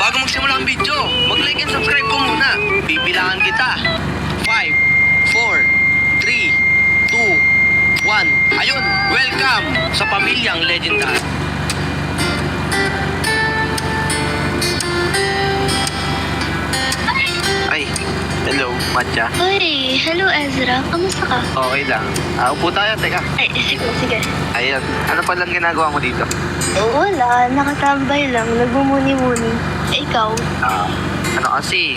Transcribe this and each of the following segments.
Bago magsimula ang video, mag-like and subscribe ko muna. Bibilangan kita. 5, 4, 3, 2, 1. Ayun, welcome sa pamilyang legendary. Ay, hello, Matcha. Uy, hello Ezra. Kamusta ka? Okay lang. Upo tayo, teka. Ay, sige. Ayun, ano palang ginagawa mo dito? Wala, nakatambay lang. Nagmumuni-muni. Ikaw? Ano kasi,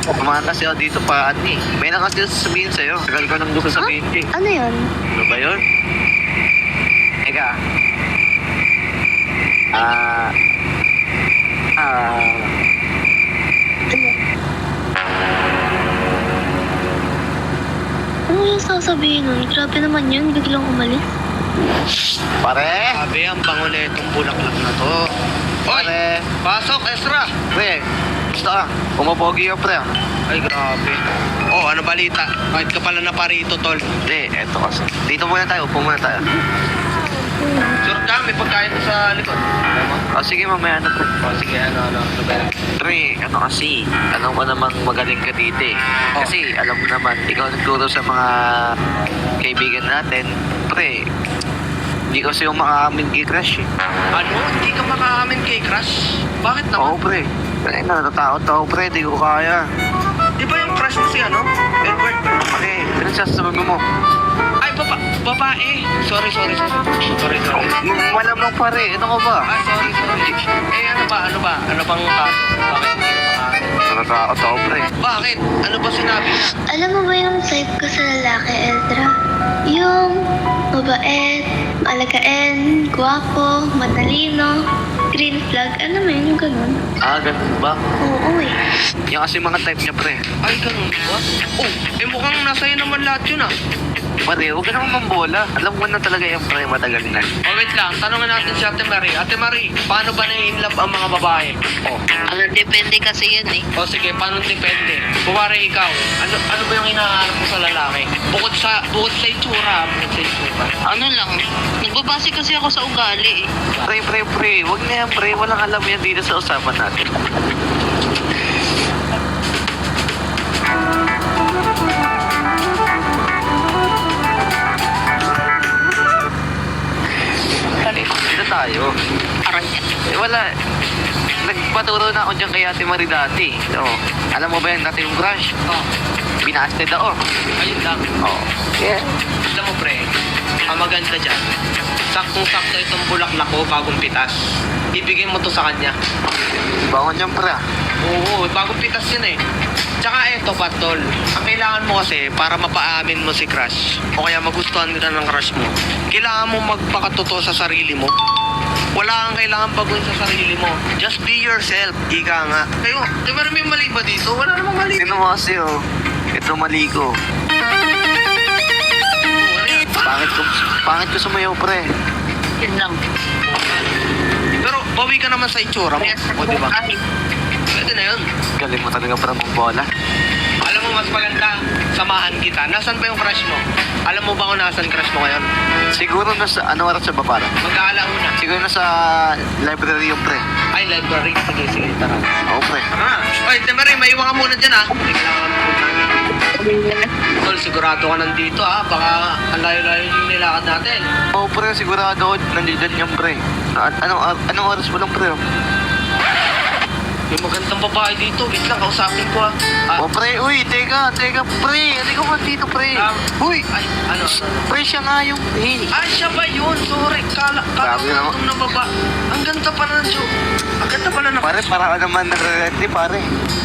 kumahan kasi ako dito pa, may na kasi sasabihin sa'yo. Tagal ko nang gusto sabihin ko eh. Ano yun? Ano ba yun? Eka. Ano yung sasabihin nun? Grabe naman yun, biglang umalis. Pare! Sabi, ang bango na itong bulaklak na to. Oy! Pare! Pasok, Ezra! Pre, gusto ka? Umapogi yung pre. Ay, grabe. Oh, ano balita? Bakit ka pala na parito, tol? Hindi, eto kasi. Dito muna tayo, upo muna tayo. Sure ka, may pagkain sa likod. Sige, mamaya na pre. Sige, ano ba yan? Pre, ano kasi, alam ko namang magaling ka dito eh. Kasi, alam mo naman, ikaw nagturo sa mga kaibigan natin. Pre, hindi kasi yung makaamin kay Crush eh. Ano? Hindi ka makaamin kay Crush? Bakit naman? Oo, pre. Ay, natatakot ako, pre. Di ko kaya. Di ba yung crush mo si ano? Edward? Okay, pinagsasabi mo. Ay, babae. Sorry. Malamang pare. Ano ka ba? Ay, sorry. Eh, ano ba? Ano bang kaso? Bakit hindi ka makaamin? Natatakot ako, pre. Bakit? Ano ba sinabi niya? Alam mo ba yung type ko sa lalaki, Ezra? Yung mabait, alagain, gwapo, matalino, green flag. Ano mo yun, yung ganun? Ganun ba? Oo eh. Yung kasi mga type niya, pre. Ay, ganun ba? Oh, mukhang nasa'yo naman lahat yun ah. Pare, huwag ka naman mambola. Alam ko na talaga yung pre matagal na. Oh, wait lang. Tanungin natin si Ate Marie. Ate Marie, paano ba na-inlove ang mga babae? Oh. Depende kasi yun eh. O sige, paano depende? Kuwari ikaw, ano ba yung hinahanap mo sa lalaki? Bukod sa itsura. Ano lang, nagbabase kasi ako sa ugali eh. Pre. Huwag na yan, pre. Walang alam yan dito sa usapan natin. Dito tayo. Aray. Wala. Nagpaturo na ako dyan kay Ate Marie dati. Alam mo ba yung dati yung crush? Binasted ako. Ayun lang. Yeah. Alam mo pre, ang maganda dyan, saktong-sakto itong bulaklak ko bagong pitas. Ibigay mo to sa kanya. Bangon dyan pre. Oo, bagong pitas yun eh. Tsaka eto pa tol, ang kailangan mo kasi para mapaamin mo si crush o kaya magustuhan ka ng crush mo, kailangan mo magpakatotoo sa sarili mo. Wala kang kailangan baguhin sa sarili mo. Just be yourself. Ika nga. Kayo, di ba may mali ba dito? Wala namang mali. Sino mo kasi ito mali ko. Pangit ko sumayaw pre. Yun lang. Pero bawi ka naman sa itsura mo. O diba? Pwede na yun. Galing mo talaga para magbola. Alam mo mas maganda, samahan kita. Nasaan ba yung crush mo? Alam mo ba kung nasaan crush mo ngayon? Siguro nasa, ano oras sa baba? Mag-aalauna. Siguro nasa library yung pre. Ay, library. Sige, tara. Oo, pre. Oy, Temari, may iwan ka muna dyan ha. Tol, sigurado ka nandito ha. Baka ang layo-layo yung nilakad natin. Oo, pre. Sigurado ako nandito yung pre. Anong oras mo lang, pre? May magandang babae dito. Wait lang, kausapin ko ha. Pre, uy, teka, pre. Ano ka ba dito, pre? Uy! Ay, ano? Pre, siya nga yung, Ay, siya ba yun? Sorry, kala ko itong nababa. Ang ganda pala ng Ang ganda pala ng Pare, para ka naman nagre-retry, pare.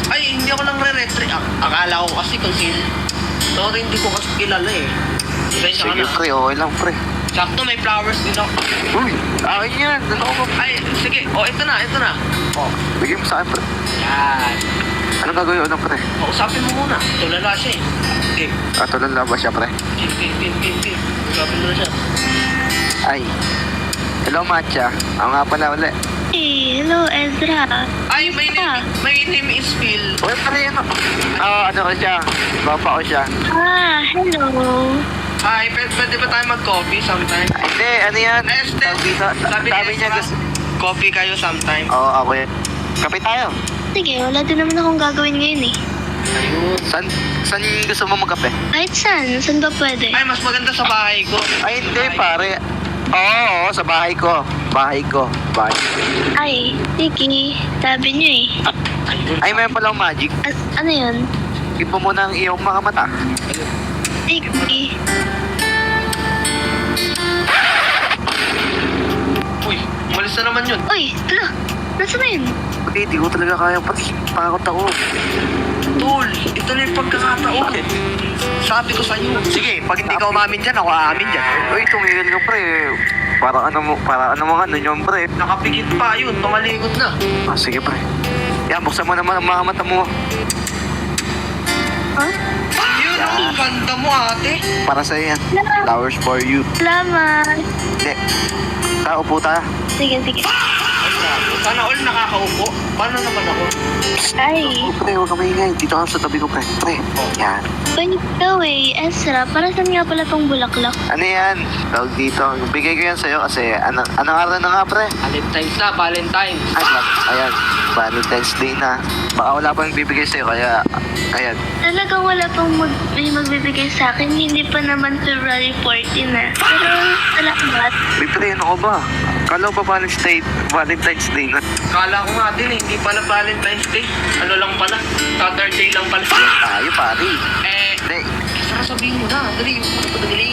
Ay, hindi ako lang re-retry. Akala ko kasi kung sino. Sorry, hindi ko kasi kilala eh. Sige, pre, okay lang, pre. Sakto, may flowers din ako. Uy, akin yan. Ano ko? Ay, sige. Ito na. Bigyan mo sa akin, pre. Yan. Anong gagawin ko na, pre? Usapin mo muna. Tulala siya eh. Okay. Tulala ba siya, pre? Pin. Usapin mo na siya. Ay. Hello, Matcha. Ako nga pala ulit. Hey, hello Ezra. Ay, my name is Phil. Uy, pre, ano? Ano ko siya? Bapa ko siya. Hello. Hi, pwede ba tayo mag-coffee sometime? Hindi, ano yan? Sabi niya gusto. Coffee kayo sometime? Oo, ako yan. Kape tayo. Sige, wala din naman akong gagawin ngayon eh. Ayun. Saan gusto mo magkape? Kahit saan ba pwede? Ay, mas maganda sa bahay ko. Ay, hindi, pare. Oo, sa bahay ko. Bahay ko. Ay, sige, sabi niyo eh. Ay, mayroon palang magic. Ano yun? Keep mo muna ang iyong mga mata. Sige. Uy, malis na naman yun. Uy, hala, nasa na yun? Pati, di ko talaga kaya pati. Pakakot ako. Tol, ito na yung pagkakataon. Sabi ko sa'yo. Sige, pag hindi ka umamin dyan, ako aamin dyan. Uy, tumigil ka pre. Para ano yun pre. Nakapikit pa yun, tumalikod na. Ah, sige pre. Yan, buksan mo naman ang mga mata mo. Huh? Yun, ang ganda mo ate. Para sa'yo yan. Flowers for you. Salamat. Hindi. Tao po tayo. Sige. Sana all nakakaupo. Paano naman ako? Ay, Pre, huwag ka maingay. Dito ako sa tabi ko, pre. Pre, yan. by the way, Ezra, para saan nga pala tong bulaklak? Ano yan? Tawag dito. Bigay ko yan sa'yo kasi anong araw na nga, pre? Valentine's na, Valentine's. Ayan. Valentine's Day na. Baka wala pang bibigay sa'yo, kaya... Ayan. Talagang wala pang may magbibigay sa akin. Hindi pa naman February 14 na. Pero, salamat. Uy, pre, ano ko ba? Kala ko ba Valentine's Day na? Kala ko nga din, hindi pala Valentine's Day. Ano lang pala, Saturday lang pala. Tayo, pare. Hindi. Saka sabihin mo na, dali. Hindi.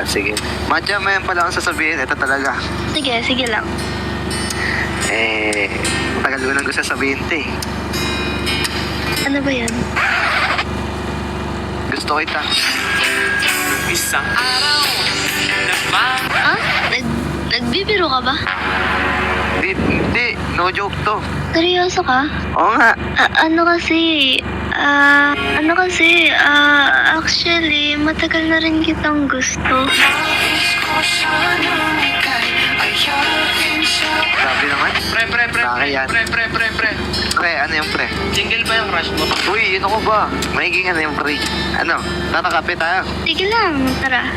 Sige. Madya, mayroon pala akong sasabihin. Ito talaga. Sige lang. Tagal ko nang gusto sabihin ito eh. Ano ba yan? Gusto kita. Isang araw, naman. Ah? Nagbibiro ka ba? Hindi. No joke to. Seryoso ka? Oo nga. Actually, matagal na rin kitang gusto. Sabi naman. Pre. Bakit yan? Pre. Pre, ano yung pre? Single ba yung crush mo? Uy, yun ako ba? Maiging ano yung pre? Ano? Tatakape tayo. Sige lang, tara.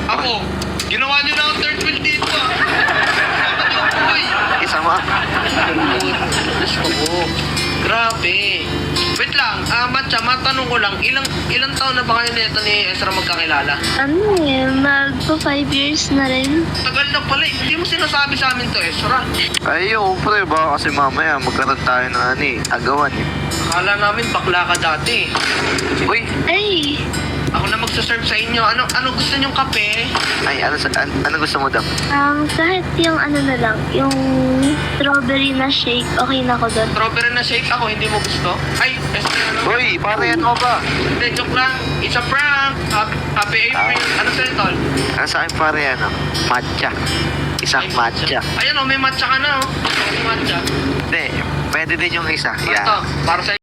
Ako, ginawa niyo na ang third wheel dito. Sama niyo ako, boy. Isama. Diyos ko po. Grabe. Wait lang, Matcha, matanong ko lang, ilang taon na ba kayo nito ni Ezra magkakilala? Ano eh, magpo 5 years na rin. Tagal na pala, hindi mo sinasabi sa amin to, Ezra. Ay, oo, pre. Baka kasi mamaya magkaroon tayo ng agawan eh. Akala namin bakla ka dati. Uy, Ay, Ako na magsaserve sa inyo. Ano gusto nyong kape? ay, ano gusto mo daw? kahit yung ano na lang, yung strawberry na shake, okay na ako doon. Strawberry na shake ako, hindi mo gusto? Ay, Ezra, Uy, pare, ano ba? Hindi, joke lang. It's a prank. Happy April. Ano sa'yo, tol? Ano sa akin pare, matcha. Isang matcha. Ayun, may matcha ka na, oh. May matcha. Hindi, pwede din yung isa. Ito, para sa